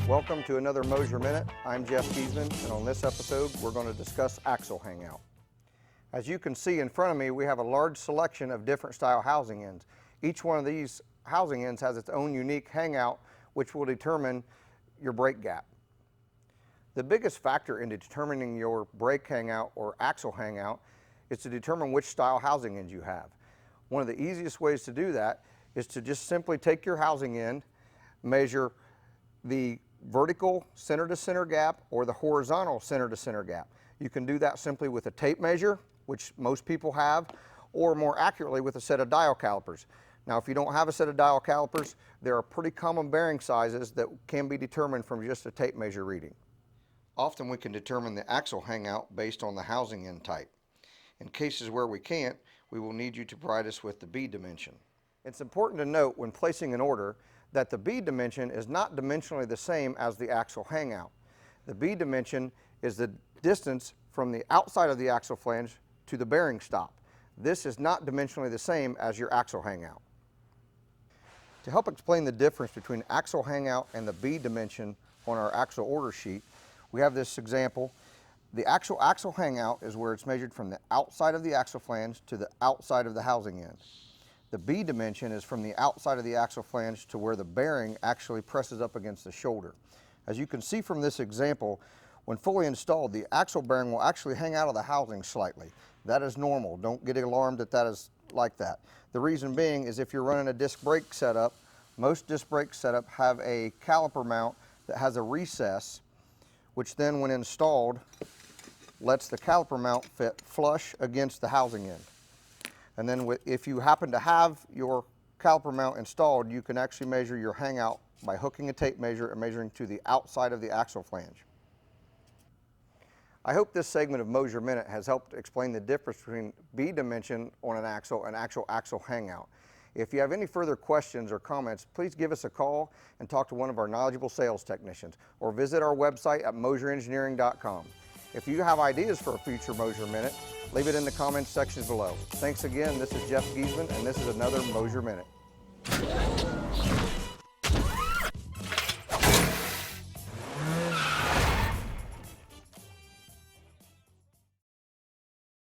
Welcome to another Moser Minute. I'm Jeff Giesman, and on this episode, we're going to discuss axle hangout. As you can see in front of me, we have a large selection of different style housing ends. Each one of these housing ends has its own unique hangout, which will determine your brake gap. The biggest factor in determining your brake hangout or axle hangout is to determine which style housing ends you have. One of the easiest ways to do that is to just simply take your housing end, measure the vertical center to center gap or the horizontal center to center gap. You can do that simply with a tape measure, which most people have, or more accurately with a set of dial calipers. Now, if you don't have a set of dial calipers, there are pretty common bearing sizes that can be determined from just a tape measure reading. Often we can determine the axle hangout based on the housing end type. In cases where we can't, we will need you to provide us with the B dimension. It's important to note when placing an order that the B dimension is not dimensionally the same as the axle hangout. The B dimension is the distance from the outside of the axle flange to the bearing stop. This is not dimensionally the same as your axle hangout. To help explain the difference between axle hangout and the B dimension on our axle order sheet, we have this example. The actual axle hangout is where it's measured from the outside of the axle flange to the outside of the housing end. The B dimension is from the outside of the axle flange to where the bearing actually presses up against the shoulder. As you can see from this example, when fully installed, the axle bearing will actually hang out of the housing slightly. That is normal. Don't get alarmed that that is like that. The reason being is if you're running a disc brake setup, most disc brake setup have a caliper mount that has a recess, which then when installed, lets the caliper mount fit flush against the housing end. And then if you happen to have your caliper mount installed, you can actually measure your hangout by hooking a tape measure and measuring to the outside of the axle flange. I hope this segment of Moser Minute has helped explain the difference between B dimension on an axle and actual axle hangout. If you have any further questions or comments, please give us a call and talk to one of our knowledgeable sales technicians, or visit our website at moserengineering.com. If you have ideas for a future Moser Minute, leave it in the comments section below. Thanks again. This is Jeff Giesman, and this is another Moser Minute.